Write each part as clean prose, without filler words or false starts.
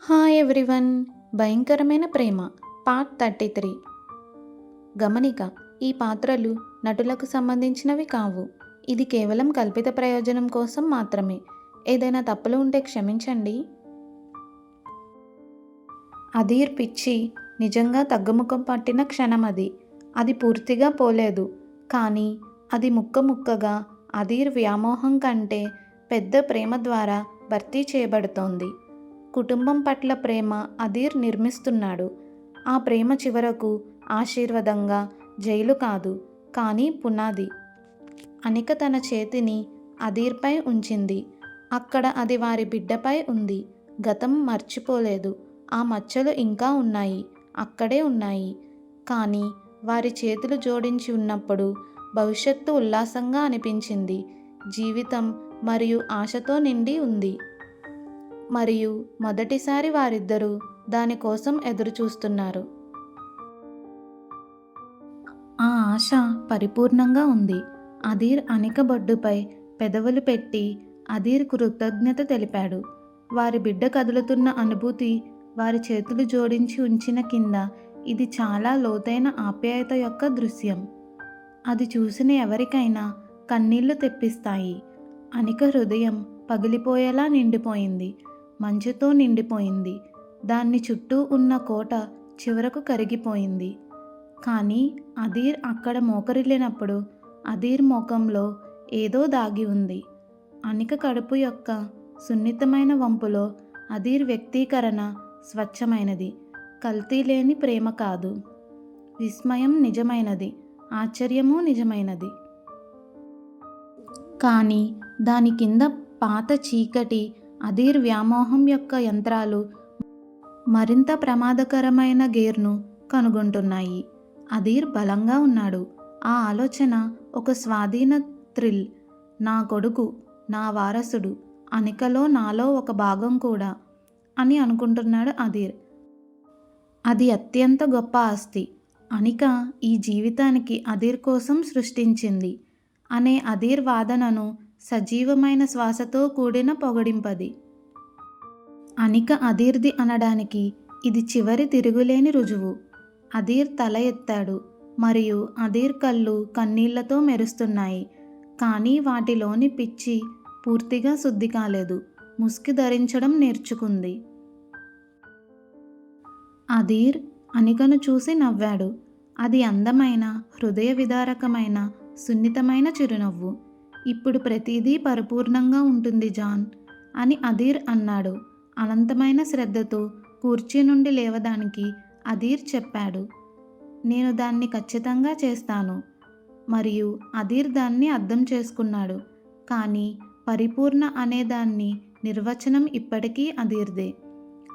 Hi everyone. భయంకరమైన ప్రేమ part 33. గమనిక: ఈ పాత్రలు నటులకు సంబంధించినవి కావు. ఇది కేవలం కల్పిత ప్రయోజనం కోసం మాత్రమే. ఏదైనా తప్పులు ఉంటే క్షమించండి. అధీర్ పిచ్చి నిజంగా తగ్గుముఖం పట్టిన క్షణం అది. అది పూర్తిగా పోలేదు, కానీ అది ముక్క ముక్కగా అధీర్ వ్యామోహం కంటే పెద్ద ప్రేమ ద్వారా భర్తీ చేయబడుతోంది. కుటుంబం పట్ల ప్రేమ అధీర్ నిర్మిస్తున్నాడు. ఆ ప్రేమ చివరకు ఆశీర్వాదంగా జైలు కాదు, కానీ పునాది. అనిక తన చేతిని అధీర్పై ఉంచింది. అక్కడ అది వారి బిడ్డపై ఉంది. గతం మర్చిపోలేదు. ఆ మచ్చలు ఇంకా ఉన్నాయి, అక్కడే ఉన్నాయి. కానీ వారి చేతులు జోడించి ఉన్నప్పుడు భవిష్యత్తు ఉల్లాసంగా అనిపించింది. జీవితం మరియు ఆశతో నిండి ఉంది. మరియు మొదటిసారి వారిద్దరూ దానికోసం ఎదురుచూస్తున్నారు. ఆ ఆశ పరిపూర్ణంగా ఉంది. అధీర్ అనిక బొడ్డుపై పెదవులు పెట్టి అధీర్ కృతజ్ఞత తెలిపాడు. వారి బిడ్డ కదులుతున్న అనుభూతి వారి చేతులు జోడించి ఉంచిన కింద ఇది చాలా లోతైన ఆప్యాయత యొక్క దృశ్యం. అది చూసిన ఎవరికైనా కన్నీళ్లు తెప్పిస్తాయి. అనిక హృదయం పగిలిపోయేలా నిండిపోయింది. మంచుతో నిండిపోయింది. దాన్ని చుట్టూ ఉన్న కోట చివరకు కరిగిపోయింది. కానీ అధీర్ అక్కడ మోకరిల్లినప్పుడు అధీర్ ముఖంలో ఏదో దాగి ఉంది. అనిక కడుపు యొక్క సున్నితమైన వంపులో అధీర్ వ్యక్తీకరణ స్వచ్ఛమైనది. కల్తీ లేని ప్రేమ కాదు. విస్మయం నిజమైనది, ఆశ్చర్యము నిజమైనది. కానీ దాని కింద పాత చీకటి అధీర్ వ్యామోహం యొక్క యంత్రాలు మరింత ప్రమాదకరమైన గేర్ను కనుగొంటున్నాయి. అధీర్ బలంగా ఉన్నాడు. ఆ ఆలోచన ఒక స్వాధీన థ్రిల్. నా కొడుకు, నా వారసుడు, అనికలో నాలో ఒక భాగం కూడా అని అనుకుంటున్నాడు అధీర్. అది అత్యంత గొప్ప ఆస్తి. అనిక ఈ జీవితానికి అధీర్ కోసం సృష్టించింది అనే అధీర్ వాదనను సజీవమైన శ్వాసతో కూడిన పొగడింపది. అనిక అధీర్ది అనడానికి ఇది చివరి తిరుగులేని రుజువు. అధీర్ తల ఎత్తాడు మరియు అధీర్ కళ్ళు కన్నీళ్లతో మెరుస్తున్నాయి. కానీ వాటిలోని పిచ్చి పూర్తిగా శుద్ధి కాలేదు. ముసుగు ధరించడం నేర్చుకుంది. అధీర్ అనికను చూసి నవ్వాడు. అది అందమైన, హృదయ విదారకమైన, సున్నితమైన చిరునవ్వు. ఇప్పుడు ప్రతిదీ పరిపూర్ణంగా ఉంటుంది జాన్ అని అధీర్ అన్నాడు. అనంతమైన శ్రద్ధతో కుర్చీ నుండి లేవడానికి అధీర్ చెప్పాడు. నేను దాన్ని ఖచ్చితంగా చేస్తాను. మరియు అధీర్ దాన్ని అర్థం చేసుకున్నాడు. కానీ పరిపూర్ణ అనే దాన్ని నిర్వచనం ఇప్పటికీ అధీర్దే.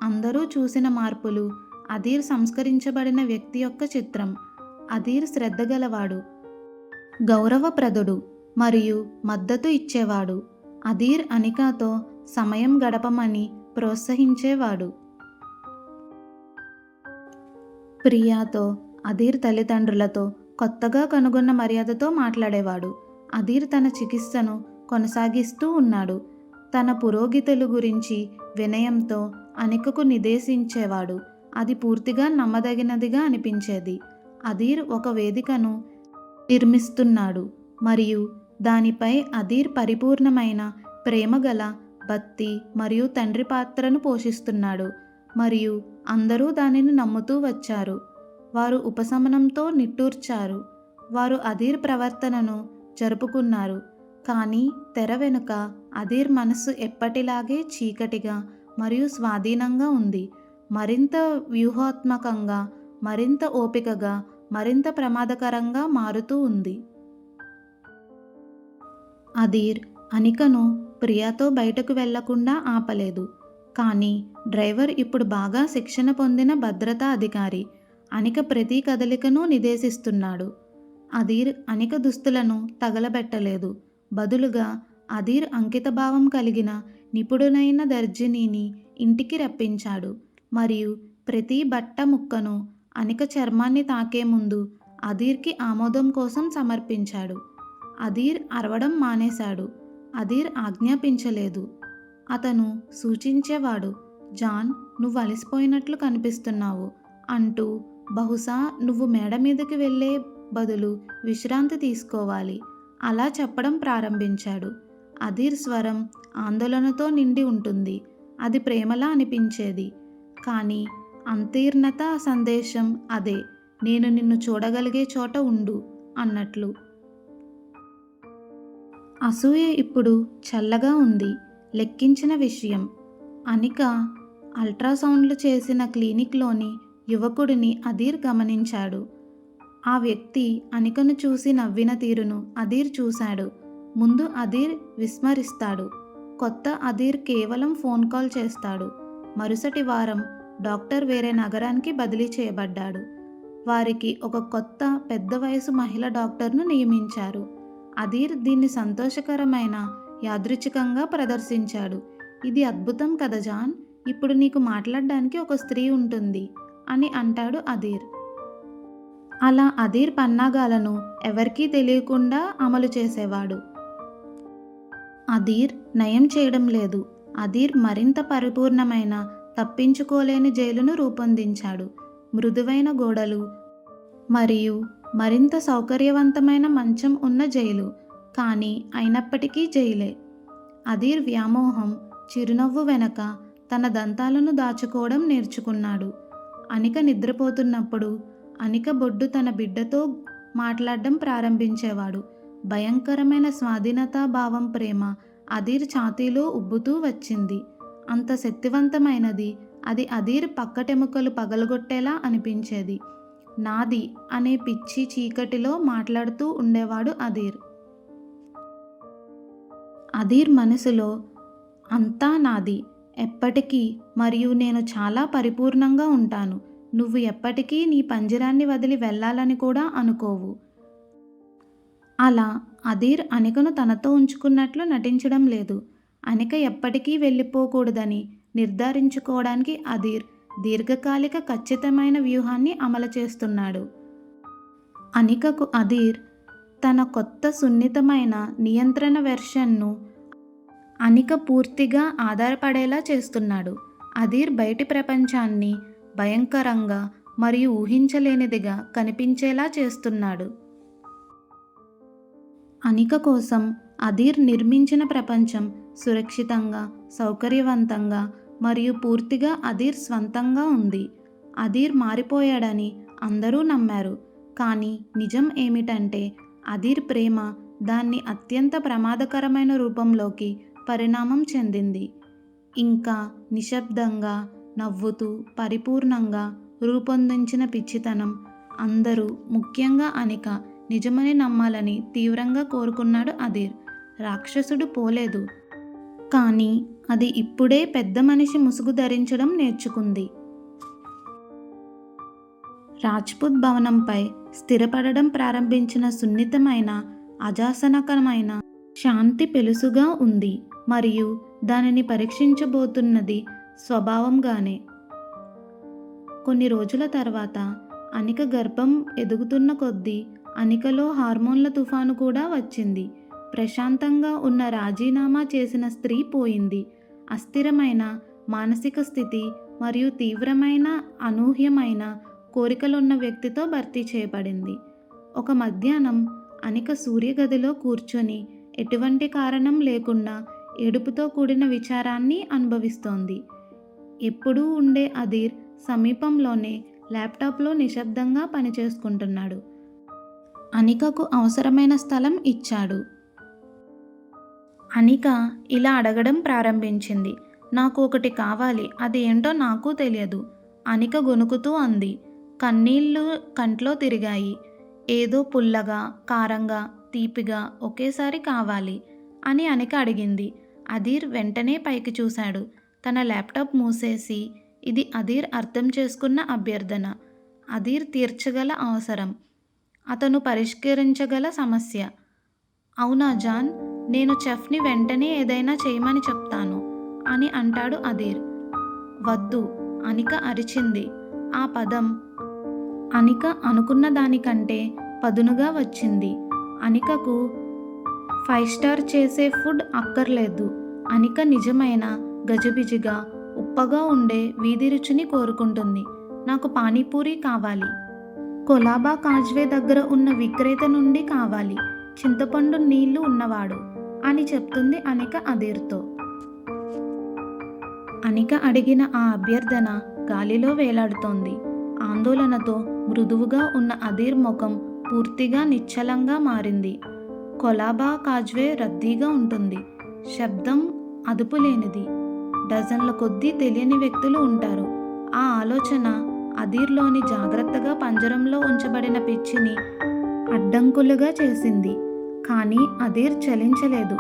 అందరూ చూసిన మార్పులు అధీర్ సంస్కరించబడిన వ్యక్తి యొక్క చిత్రం. అధీర్ శ్రద్ధగలవాడు, గౌరవప్రదుడు మరియు మద్దతు ఇచ్చేవాడు. అధీర్ అనికతో సమయం గడపమని ప్రోత్సహించేవాడు. ప్రియాతో, అధీర్ తల్లిదండ్రులతో కొత్తగా కనుగొన్న మర్యాదతో మాట్లాడేవాడు. అధీర్ తన చికిత్సను కొనసాగిస్తూ ఉన్నాడు. తన పురోగతుల గురించి వినయంతో అనికకు నిర్దేశించేవాడు. అది పూర్తిగా నమ్మదగినదిగా అనిపించేది. అధీర్ ఒక వేదికను నిర్మిస్తున్నాడు మరియు దానిపై అధీర్ పరిపూర్ణమైన ప్రేమగల భక్తి మరియు తండ్రి పాత్రను పోషిస్తున్నాడు. మరియు అందరూ దానిని నమ్ముతూ వచ్చారు. వారు ఉపశమనంతో నిట్టూర్చారు. వారు అధీర్ ప్రవర్తనను జరుపుకున్నారు. కానీ తెర వెనుక అధీర్ మనస్సు ఎప్పటిలాగే చీకటిగా మరియు స్వాధీనంగా ఉంది. మరింత వ్యూహాత్మకంగా, మరింత ఓపికగా, మరింత ప్రమాదకరంగా మారుతూ ఉంది. అధీర్ అనికను ప్రియాతో బయటకు వెళ్లకుండా ఆపలేదు. కానీ డ్రైవర్ ఇప్పుడు బాగా శిక్షణ పొందిన భద్రతా అధికారి. అనిక ప్రతి కదలికను నిర్దేశిస్తున్నాడు. అధీర్ అనిక దుస్తులను తగలబెట్టలేదు. బదులుగా అధీర్ అంకితభావం కలిగిన నిపుణుడైన దర్జీనీని ఇంటికి రప్పించాడు మరియు ప్రతి బట్ట ముక్కను అనిక చర్మాన్ని తాకే ముందు అధీర్కి ఆమోదం కోసం సమర్పించాడు. అధీర్ అరవడం మానేశాడు. అధీర్ ఆజ్ఞాపించలేదు. అతను సూచించేవాడు. జాన్, నువ్వు అలసిపోయినట్లు కనిపిస్తున్నావు అంటూ బహుశా నువ్వు మేడ మీదకి వెళ్ళే బదులు విశ్రాంతి తీసుకోవాలి అలా చెప్పడం ప్రారంభించాడు. అధీర్ స్వరం ఆందోళనతో నిండి ఉంటుంది. అది ప్రేమలా అనిపించేది. కానీ అంతర్గత సందేశం అదే, నేను నిన్ను చూడగలిగే చోట ఉండు అన్నట్లు. అసూయ ఇప్పుడు చల్లగా ఉంది. లెక్కించిన విషయం. అనిక అల్ట్రాసౌండ్లు చేసిన క్లినిక్లోని యువకుడిని అధీర్ గమనించాడు. ఆ వ్యక్తి అనికను చూసి నవ్విన తీరును అధీర్ చూశాడు. ముందు అధీర్ విస్మరిస్తాడు. కొత్త అధీర్ కేవలం ఫోన్ కాల్ చేస్తాడు. మరుసటి వారం డాక్టర్ వేరే నగరానికి బదిలీ చేయబడ్డాడు. వారికి ఒక కొత్త పెద్ద వయసు మహిళ డాక్టర్ను నియమించారు. అధీర్ దీన్ని సంతోషకరమైన యాదృచ్ఛికంగా ప్రదర్శించాడు. ఇది అద్భుతం కదా జాన్, ఇప్పుడు నీకు మాట్లాడడానికి ఒక స్త్రీ ఉంటుంది అని అంటాడు అధీర్. అలా అధీర్ పన్నాగాలను ఎవరికీ తెలియకుండా అమలు చేసేవాడు. అధీర్ నయం చేయడం లేదు. అధీర్ మరింత పరిపూర్ణమైన తప్పించుకోలేని జైలును రూపొందించాడు. మృదువైన గోడలు మరియు మరింత సౌకర్యవంతమైన మంచం ఉన్న జైలు. కానీ అయినప్పటికీ జైలే. అధీర్ వ్యామోహం చిరునవ్వు వెనక తన దంతాలను దాచుకోవడం నేర్చుకున్నాడు. అనిక నిద్రపోతున్నప్పుడు అనిక బొడ్డు తన బిడ్డతో మాట్లాడడం ప్రారంభించేవాడు. భయంకరమైన స్వాధీనతా భావం ప్రేమ అధీర్ ఛాతీలో ఉబ్బుతూ వచ్చింది. అంత శక్తివంతమైనది. అది అధీర్ పక్కటెముకలు పగలగొట్టేలా అనిపించేది. నాది అనే పిచ్చి చీకటిలో మాట్లాడుతూ ఉండేవాడు అధీర్. అధీర్ మనసులో అంతా నాది ఎప్పటికీ, మరియు నేను చాలా పరిపూర్ణంగా ఉంటాను. నువ్వు ఎప్పటికీ నీ పంజరాన్ని వదిలి వెళ్ళాలని కూడా అనుకోవు. అలా అధీర్ అనికను తనతో ఉంచుకున్నట్లు నటించడం లేదు. అనిక ఎప్పటికీ వెళ్ళిపోకూడదని నిర్ధారించుకోవడానికి అధీర్ దీర్ఘకాలిక ఖచ్చితమైన వ్యూహాన్ని అమలు చేస్తున్నాడు. అనికకు అధీర్ తన కొత్త సున్నితమైన నియంత్రణ వెర్షన్ను అనిక పూర్తిగా ఆధారపడేలా చేస్తున్నాడు. అధీర్ బయటి ప్రపంచాన్ని భయంకరంగా మరియు ఊహించలేనిదిగా కనిపించేలా చేస్తున్నాడు. అనిక కోసం అధీర్ నిర్మించిన ప్రపంచం సురక్షితంగా, సౌకర్యవంతంగా మరియు పూర్తిగా అధీర్ స్వంతంగా ఉంది. అధీర్ మారిపోయాడని అందరూ నమ్మారు. కానీ నిజం ఏమిటంటే అధీర్ ప్రేమ దాన్ని అత్యంత ప్రమాదకరమైన రూపంలోకి పరిణామం చెందింది. ఇంకా నిశ్శబ్దంగా, నవ్వుతూ, పరిపూర్ణంగా రూపొందించిన పిచ్చితనం. అందరూ, ముఖ్యంగా అనిక, నిజమని నమ్మాలని తీవ్రంగా కోరుకున్నాడు అధీర్. రాక్షసుడు పోలేదు, కానీ అది ఇప్పుడే పెద్ద మనిషి ముసుగు ధరించడం నేర్చుకుంది. రాజ్పుత్ భవనంపై స్థిరపడడం ప్రారంభించిన సున్నితమైన, అజాసనకమైన శాంతి పెలుసుగా ఉంది మరియు దానిని పరీక్షించబోతున్నది స్వభావంగానే. కొన్ని రోజుల తర్వాత అనిక గర్భం ఎదుగుతున్న కొద్దీ అనికలో హార్మోన్ల తుఫాను కూడా వచ్చింది. ప్రశాంతంగా ఉన్న రాజీనామా చేసిన స్త్రీ పోయింది. అస్థిరమైన మానసిక స్థితి మరియు తీవ్రమైన అనూహ్యమైన కోరికలున్న వ్యక్తితో భర్తీ చేయబడింది. ఒక మధ్యాహ్నం అనిక సూర్యగదిలో కూర్చొని ఎటువంటి కారణం లేకుండా ఏడుపుతో కూడిన విచారాన్ని అనుభవిస్తోంది. ఎప్పుడూ ఉండే అధీర్ సమీపంలోనే ల్యాప్టాప్లో నిశ్శబ్దంగా పనిచేసుకుంటున్నాడు. అనికకు అవసరమైన స్థలం ఇచ్చాడు. అనిక ఇలా అడగడం ప్రారంభించింది. నాకు ఒకటి కావాలి, అది ఏంటో నాకు తెలియదు. అనిక గొణుకుతూ అంది. కన్నీళ్లు కంట్లో తిరిగాయి. ఏదో పుల్లగా, కారంగా, తీపిగా ఒకేసారి కావాలి అని అనిక అడిగింది. అధీర్ వెంటనే పైకి చూశాడు. తన ల్యాప్టాప్ మూసేసి, ఇది అధీర్ అర్థం చేసుకున్న అభ్యర్థన. అధీర్ తీర్చగల అవసరం. అతను పరిష్కరించగల సమస్య. అవునా జాన్, నేను చెఫ్ని వెంటనే ఏదైనా చేయమని చెప్తాను అని అంటాడు అధీర్. వద్దు, అనిక అరిచింది. ఆ పదం అనిక అనుకున్న దానికంటే పదునుగా వచ్చింది. అనికకు 5 స్టార్ చేసే ఫుడ్ అక్కర్లేదు. అనిక నిజమైన గజిబిజిగా, ఉప్పగా ఉండే వీధి రుచిని కోరుకుంటుంది. నాకు పానీపూరి కావాలి. కొలాబా కాజ్వే దగ్గర ఉన్న విక్రేత నుండి కావాలి. చింతపండు నీళ్లు ఉన్నవాడు అని చెప్తుంది అనిక అధీర్తో. అనిక అడిగిన ఆ అభ్యర్థన గాలిలో వేలాడుతోంది. ఆందోళనతో మృదువుగా ఉన్న అధీర్ ముఖం పూర్తిగా నిశ్చలంగా మారింది. కొలాబా కాజ్వే రద్దీగా ఉంటుంది. శబ్దం అదుపులేనిది. డజన్ల కొద్దీ తెలియని వ్యక్తులు ఉంటారు. ఆ ఆలోచన అధీర్లోని జాగ్రత్తగా పంజరంలో ఉంచబడిన పిచ్చిని అడ్డంకులుగా చేసింది. కానీ అధీర్ చలించలేదు.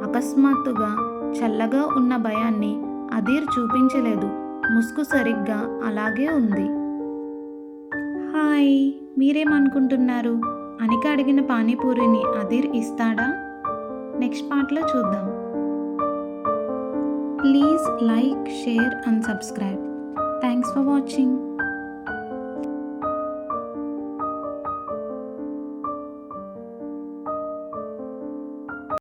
అకస్మాత్తుగా చల్లగా ఉన్న భయాన్ని అధీర్ చూపించలేదు. ముసుగు సరిగ్గా అలాగే ఉంది. హాయ్, మీరేమనుకుంటున్నారు? అనిక అడిగిన పానీపూరిని అధీర్ ఇస్తాడా? నెక్స్ట్ పార్ట్లో చూద్దాం. Please like, share and subscribe. Thanks for watching.